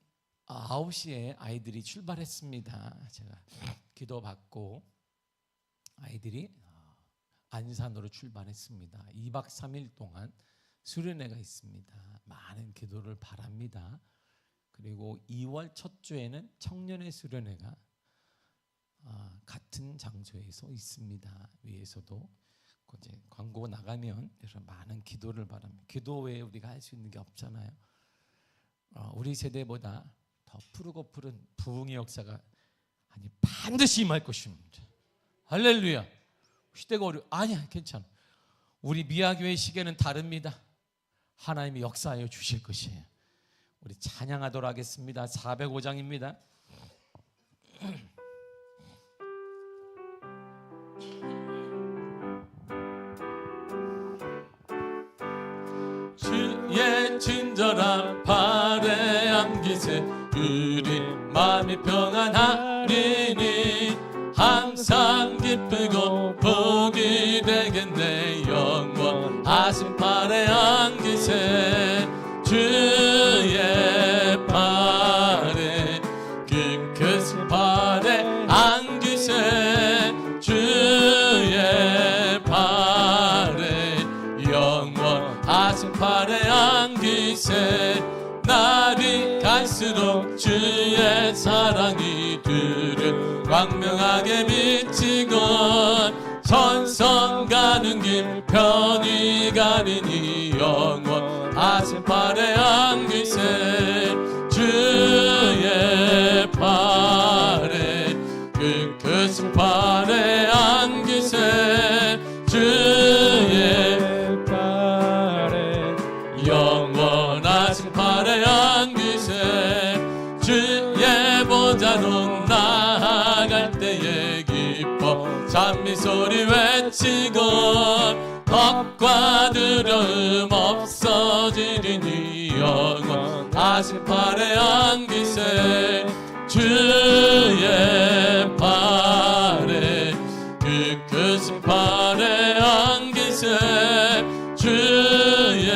Speaker 1: 9시에 아이들이 출발했습니다. 제가 기도받고 아이들이 안산으로 출발했습니다. 2박 3일 동안 수련회가 있습니다. 많은 기도를 바랍니다. 그리고 2월 첫 주에는 청년의 수련회가 같은 장소에서 있습니다. 위에서도 이제 광고 나가면 많은 기도를 바랍니다. 기도 외에 우리가 할 수 있는 게 없잖아요. 우리 세대보다 더 푸르고 푸른 부흥의 역사가 반드시 임할 것입니다. 할렐루야. 시대가 아니야 괜찮아. 우리 미아교회 시계는 다릅니다. 하나님이 역사하여 주실 것이에요. 우리 찬양하도록 하겠습니다. 405장입니다. 주의 친절한 발에 안기세 우리 마음이 평안하리니 항상 기쁘고 복이 되겠네. 영원하신 발에 안기세 주의 발에 그 발에 안기세 주의 발에 영원하신 발에 안기세. 날이 갈수록 주의 사랑이 두려워 광명하게 비치건 천성 가는 길 편히 가리니 영원하신 팔에 안기세 주의 팔에 그 크신 팔에 안기세 주의 팔에 영원하신 팔에 안기세 주의 보좌로 나아갈 때에 기뻐 찬미소리 외치건 덕과 두려움 없어지리니 영원하신 팔에 안기세 주의 팔에 그 크신 팔에 안기세 주의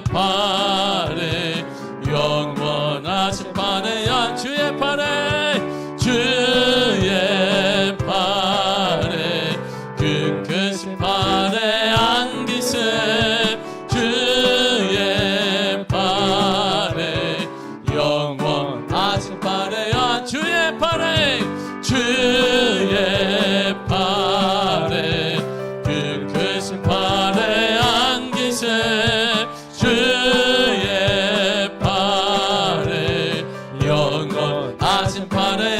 Speaker 1: 팔에 영원하신 팔에 주의 팔에 주의 팔에 그 크신 팔에 안기세 주의 팔에 영원하신 팔에 주의 팔에 주의 팔에 그 크신 팔에 안기세 주의 팔에 영원하신 팔에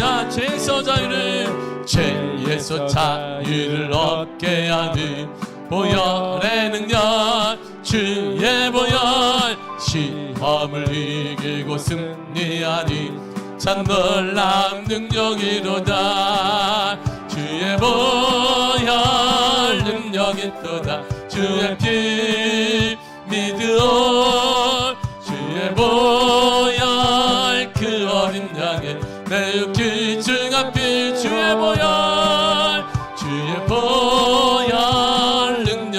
Speaker 1: 죄에서 자유를 얻게 하는 보혈의 능력 주의 보혈 시험을 이기고 승리하니 참 놀라운 능력이로다 주의 보혈 능력이 또다 주의 피 믿으오 주의 보혈 그 어린 양의 매우 귀중한 피 주의 보혈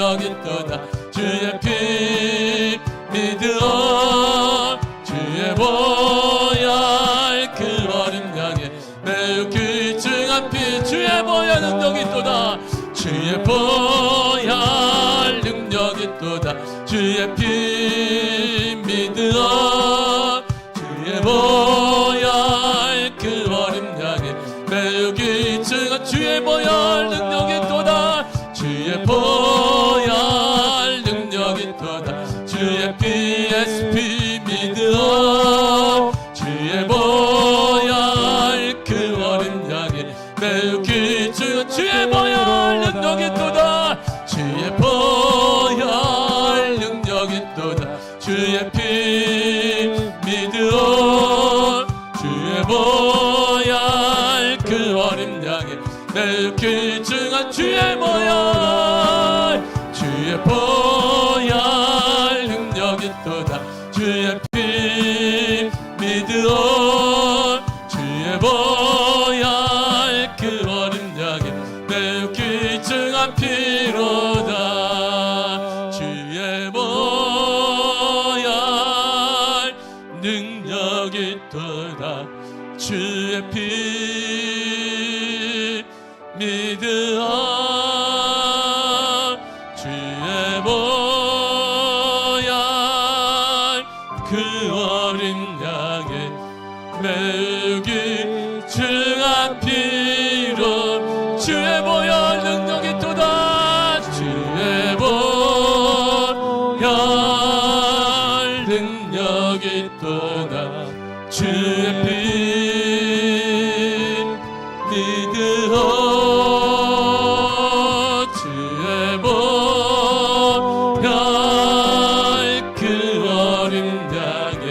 Speaker 1: 능력이 또다 주의 피 믿으오 주의 보혈 그 어린 양의 매우 귀중한 피 주의 보혈 능력이 또다 주의 보혈 능력이 또다 주의 피 믿으오 주의 보혈 그 어린 양의 매우 귀중한 주의 보혈 능력이 또다 주의 보혈 능력이 또다 주의 PSP 믿으오 주의 보혈 그 어린 양의 매우 귀중한 주의 보혈 능력이 또다 주의 보혈 능력이 또다 주의 피 믿으오 주의 보혈 그 어린 양의 매우 귀중한 주의 보혈 능력이 또다 주의 피 믿으오 주의 보혈 그 어린 양의 매우 귀중한 피로다 주의 보혈 능력이 또다 주의 피 믿으오 주의 보혈 그 어린 양의 매우 귀중한 피로 주의 보혈 능력이 또다 주의 보혈 능력이 또다 주의 피 믿으오 주의 보혈 그 어린 양의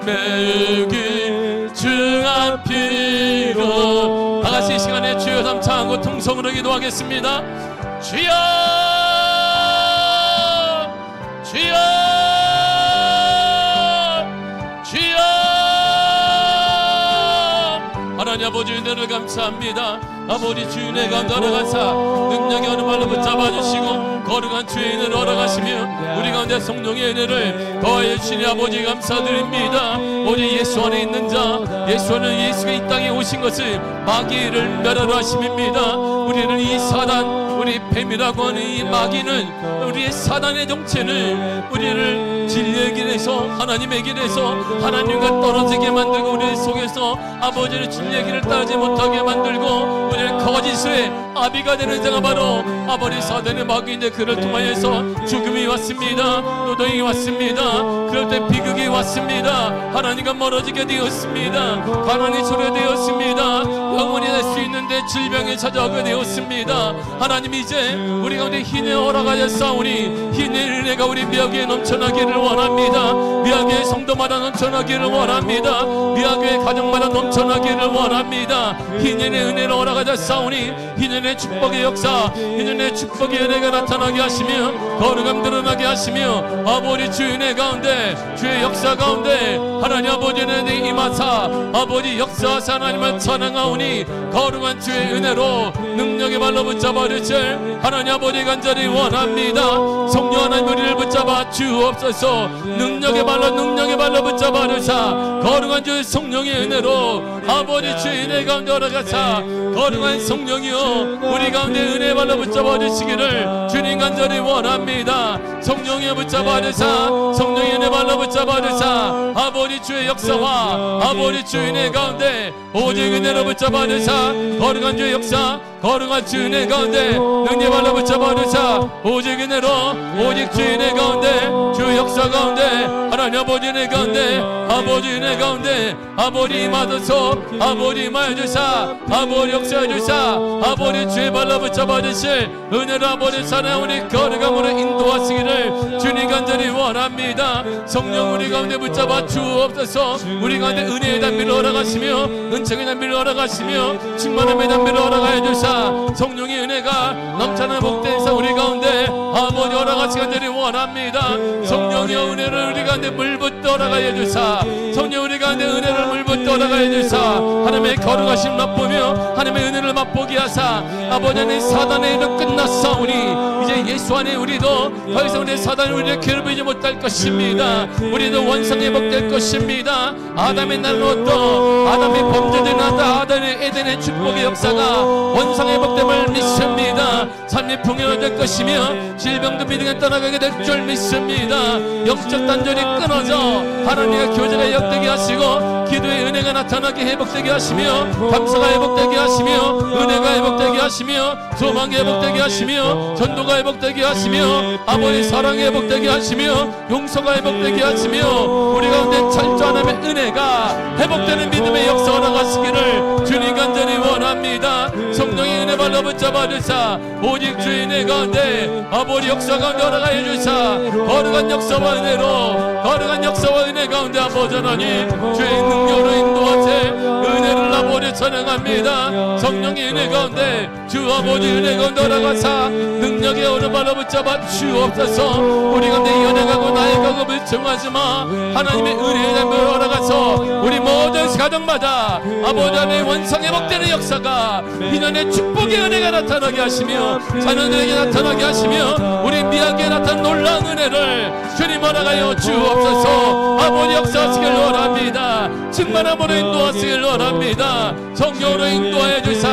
Speaker 1: 매우 귀중한 피로 다같이 이 시간에 주여 삼창하고 통성으로 기도하겠습니다. 주여 주여 주여 하나님 아버지 은혜를 감사합니다. 아버지 주의 은혜 가운데 걸어가사 능력의 어느 말로 붙잡아주시고 거룩한 주의 은혜를 걸어가시며 우리 가운데 성령의 은혜를 더하여 주시니 아버지 감사드립니다. 오직 예수 안에 있는 자 예수는 예수가 이 땅에 오신 것을 마귀를 멸하러 하심입니다. 우리는 이 사단 우리 뱀이라고 하는 이 마귀는 우리의 사단의 정체를 우리를 진리의 길에서 하나님의 길에서 하나님과 떨어지게 만들고 우리 속에서 아버지의 진리의 길을 따르지 못하게 만들고 우리를 거짓의 아비가 되는 자가 바로 아버지 사단의 마귀인데, 그를 통하여서 죽음이 왔습니다. 노동이 왔습니다. 그럴 때 비극이 왔습니다. 하나님과 멀어지게 되었습니다. 가난이 초래되었습니다. 영원히 될 수 있는데 질병이 찾아오게 되었습니다. 하나님, 이제 우리 가운데 희내 허락하였사오니 희내 은혜가 우리 미학교에 넘쳐나기를 원합니다. 미학교의 성도마다 넘쳐나기를 원합니다. 미학교의 가정마다 넘쳐나기를 원합니다. 희년의 은혜를 허락하셨사오니 희년의 축복의 역사, 희년의 축복의 은혜가 나타나게 하시며 거룩함 드러나게 하시며 아버지 주의 은혜 가운데 주의 역사 가운데 하나님 아버지의 은혜 임하사 아버지 역사하사 하나님을 찬양하오니 거룩한 주의 은혜로 능력의 발로 붙잡아 주실 하나님 아버지 간절히 원합니다. 성령 하나님 우리를 붙잡아 주옵소서. 능력의 발로 붙잡아 주사 거룩한 주의 성령의 은혜로 아버지 주의 은혜 가운데 허락하사 거룩한 성령이여 우리 가운데 은혜 발로 붙잡아 주시기를 주님 간절히 원합니다. 성령에 붙잡아 주사 성령의 은혜 발로 붙잡아 주사 아버지 주의 역사와 아버지 주의 은혜 가운데 오직 은혜로 붙잡아 주사 거룩한 주의 역사 거룩한 주의 은혜 가운데 능력 발로 붙잡아 주사 오직 은혜로 오직 주의 은혜 가운데 주의 역사 가운데 하나님 아버지 은혜 가운데 아버지 은혜 가운데 아버지 임하소서 아버지 임하여 주사 아버지 역사해 주사 아버지 주의 발로 붙잡아 주실 은혜로 아버지 사랑으로 거룩함으로 인도하시기를 주님 간절히 원합니다. 성령 우리 가운데 붙잡아 주옵소서. 우리 가운데 은혜의 담비를 허락하시며 은총의 담비를 허락하시며 충만함의 담비를 허락하여 주사 성령의 은혜가 넘쳐나는 복된 사 우리 가운데 아버지 허락하시 간절히 원합니다. 성령의 은혜를 우리 가운데 물붓도 허락하여 주사 성령 우리 가운데 은혜를 물붓도 허락하여 주사 하나님의 거룩하심 맛보며 하나님의 은혜를 맛보게 하사 아버지 하나님 사단의 일은 끝났사오니 이제 예수 안에 우리도 더 이상 우리 사단을 우리를 괴롭히지 못할 것입니다. 우리도 원상 회복될 것입니다. 아담의 날은 어떠 아담의 범죄된 아담의 에덴의 축복의 역사가 원상 회복됨을 믿습니다. 삶이 풍요로워질 것이며 질병도 비등에 떠나가게 될 줄 믿습니다. 영적 단절이 끊어져 하나님과 교제가 역되게 하시고 기도의 은혜가 나타나게 회복되게 하시며 감사가 회복되게 하시며 은혜가 회복되게 하시며 소망이 회복되게 하시며 전도가 회복되게 하시며 아버지 사랑이 회복되게 하시며 용서가 회복되게 하시며 우리 가운데 철저한 하나님의 은혜가 회복되는 믿음의 역사 허락하시기를 주님 간절히 원합니다. 성령의 은혜 발로 붙잡아 주사 오직 주의 은혜 가운데 아버지 역사 가운데 허락하여 주사 거룩한 역사와 은혜로 거룩한 역사와 은혜 가운데 아버지 하나님 주의 능력으로 인도하세 은혜를 아버지 찬양합니다. 성령의 은혜 가운데 주 아버지 은혜 가운데 허락하사 능력의 어느 발로 붙잡아 주옵소서. 우리 가운데 연약하고 나약하고 정하지마 하나님의 은혜의 담을 허락하서 우리 모든 가정마다 아버지 하나님 원상 회복되는 역사가 인연의 축복의 은혜가 나타나게 하시며 자녀들에게 나타나게 하시며 우리 미학에 나타난 놀라운 은혜를 주님 허락하여 주옵소서. 아버지 역사하시길 원합니다. 충만함으로 인도하시길 원합니다. 성령으로 인도하여 주사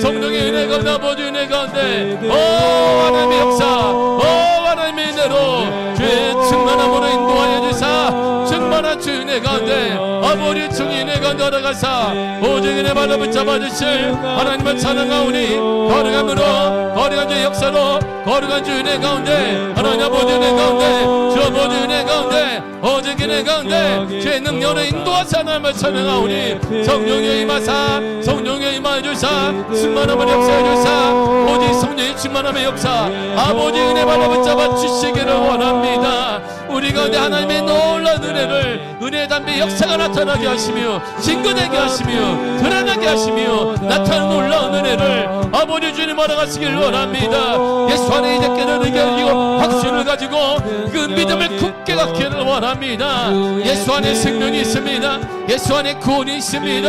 Speaker 1: 성령의 은혜 가운데 아버지 은혜 가운데 오 하나님의 역사 오 하나님의 은혜로 주의 충만함으로 인도하여 주사 충만한 주 은혜 가운데 아버지 주의 은혜 가운데 허락하사 오직 은혜 발로 붙잡아 주실 하나님을 찬양하오니 거룩함으로 거룩한 주의 역사로 거룩한 주 은혜 가운데 하나님 아버지 은혜 가운데 주 아버지 은혜 가운데 오직 은혜 가운데 주의 능력으로 인도하사 하나님을 찬양하오니 성령의 임하사 성령의 임하여 주사 충만함을 역사해 주사 오직 성령의 충만함의 역사 아버지 은혜 발로 붙잡아 주시기를 원합니다. 우리 가운데 하나님의 놀라운 은혜를 은혜의 담비 역사가 나타나게 하시며 증거되게 하시며 드러나게 하시며 나타나는 놀라운 은혜를 아버지 주님 허락하시길 원합니다. 예수 안에 이제 깨달으게 하시고 확신을 가지고 그 믿음을 굳게 갖기를 원합니다. 예수 안에 생명이 있습니다. 예수 안에 구원이 있습니다.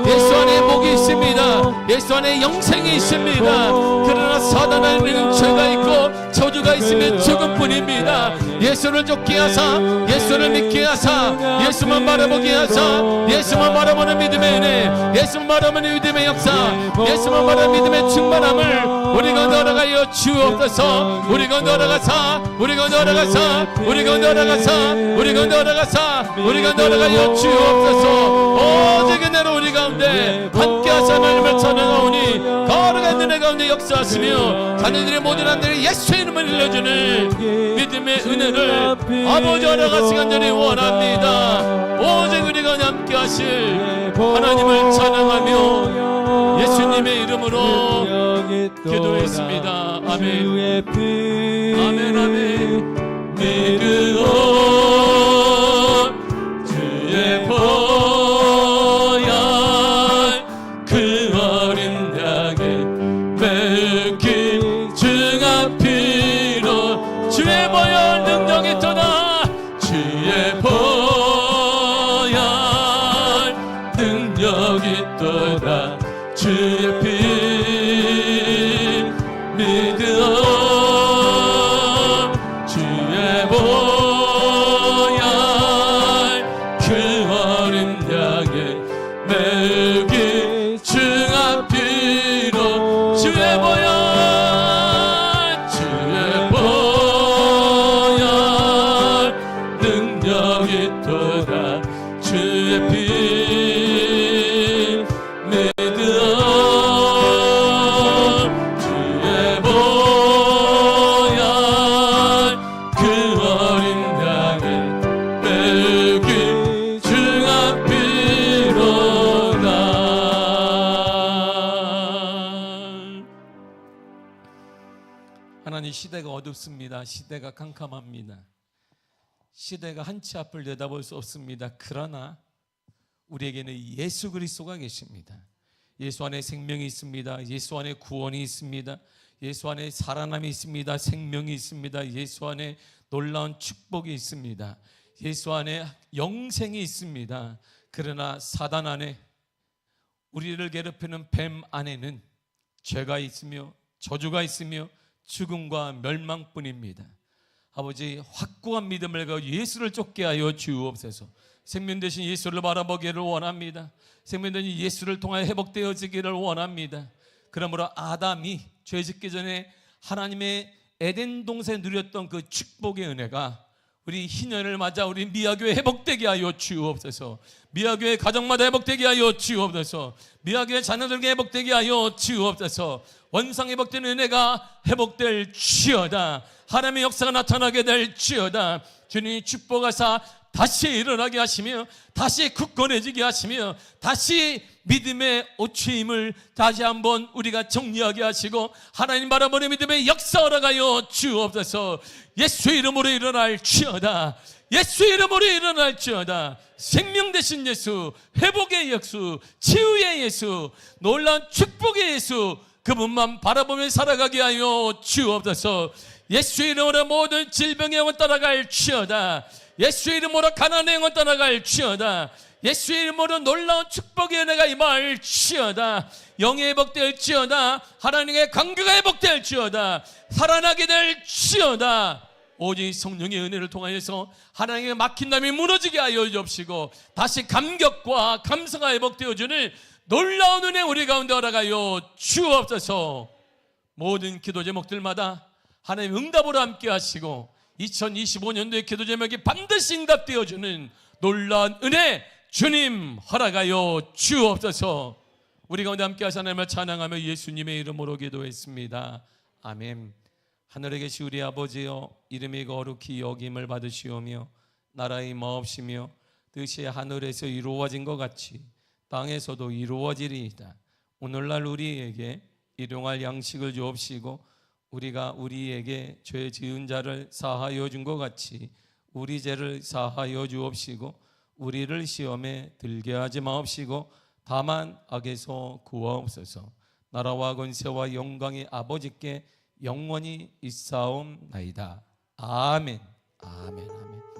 Speaker 1: 예수 안에 복이 있습니다. 예수 안에 영생이 있습니다. 그러나 사단 안에는 죄가 있고 저주가 있으면 죽음뿐입니다. 예수를 쫓게 하사 예수를 믿게 하사 예수만 바라보게 하사 예수만 바라보는 믿음의 은혜, 예수만 바라보는 믿음의 역사, 예수만 바라보는 믿음의 충만함을 우리 가운데 허락하여 주옵소서. 우리 가운데 허락하사 우리 가운데 허락하사 우리 가운데 허락하사 우리 가운데 허락하사 우리 가운데 허락하여 주옵소서. 오직 은혜로 우리 가운데 함께 하사 하나님을 찬양하오니 거룩한 은혜 가운데 역사하시며 자녀들의 모든 안들이 예수의 이름을 일러주는 믿음의 은혜를 아버지 허락하시기 간절히 원합니다. 오직 우리가 함께 하실 하나님을 찬양하며 예수님의 이름으로 기도했습니다. 아멘. 아멘. 아멘. 믿으오 주의 보혈 그 어린 양의 맺힌 중한 피로 주의 보혈 능력이 있도다. 주의 보혈 능력이 있도다. 주의 피 믿으오 주의 보혈 그 어린 양의 맺힌 중한 피로 주의 보혈 주의 보혈 능력이 있도다. 주의 피 하나님, 시대가 어둡습니다. 시대가 캄캄합니다. 시대가 한치 앞을 내다볼 수 없습니다. 그러나 우리에게는 예수 그리스도가 계십니다. 예수 안에 생명이 있습니다. 예수 안에 구원이 있습니다. 예수 안에 살아남이 있습니다. 생명이 있습니다. 예수 안에 놀라운 축복이 있습니다. 예수 안에 영생이 있습니다. 그러나 사단 안에, 우리를 괴롭히는 뱀 안에는 죄가 있으며 저주가 있으며 죽음과 멸망뿐입니다. 아버지, 확고한 믿음을 가지고 예수를 쫓게 하여 주옵소서. 생명 되신 예수를 바라보기를 원합니다. 생명 되신 예수를 통하여 회복되어지기를 원합니다. 그러므로 아담이 죄 짓기 전에 하나님의 에덴 동산에 누렸던 그 축복의 은혜가 우리 희년을 맞아 우리 미아교회 회복되게 하여 주옵소서. 미아교회 가정마다 회복되게 하여 주옵소서. 미아교회 자녀들에게 회복되게 하여 주옵소서. 원상 회복되는 은혜가 회복될 지어다. 하나님의 역사가 나타나게 될 지어다. 주님이 축복하사 다시 일어나게 하시며 다시 굳건해지게 하시며 다시 믿음의 오추임을 다시 한번 우리가 정리하게 하시고 하나님 바라보는 믿음의 역사를 하여 주옵소서. 예수의 이름으로 일어날 지어다. 예수의 이름으로 일어날 지어다. 생명 되신 예수, 회복의 예수, 치유의 예수, 놀라운 축복의 예수, 그분만 바라보며 살아가게 하여 주옵소서. 예수의 이름으로 모든 질병의 영혼 따라갈 지어다. 예수의 이름으로 가난의 영혼 따라갈 지어다. 예수의 이름으로 놀라운 축복의 은혜가 임할 지어다. 영이 회복될 지어다. 하나님의 관계가 회복될 지어다. 살아나게 될 지어다. 오직 성령의 은혜를 통하여서 하나님의 막힌 담이 무너지게 하여 주옵시고 다시 감격과 감사가 회복되어주는 놀라운 은혜 우리 가운데 허락하여 주옵소서. 모든 기도 제목들마다 하나님 응답으로 함께 하시고 2025년도의 기도 제목이 반드시 응답되어주는 놀라운 은혜 주님 허락하여 주옵소서. 우리 가운데 함께 하사 하나님을 찬양하며 예수님의 이름으로 기도했습니다. 아멘. 하늘에 계시 우리 아버지여, 이름이 거룩히 여김을 받으시오며 나라의 마옵시며 뜻이 하늘에서 이루어진 것 같이 땅에서도 이루어지리이다. 오늘날 우리에게 일용할 양식을 주옵시고 우리가 우리에게 죄 지은 자를 사하여 준 것 같이 우리 죄를 사하여 주옵시고 우리를 시험에 들게 하지 마옵시고 다만 악에서 구하옵소서. 나라와 권세와 영광이 아버지께 영원히 있사옵나이다. 아멘. 아멘. 아멘.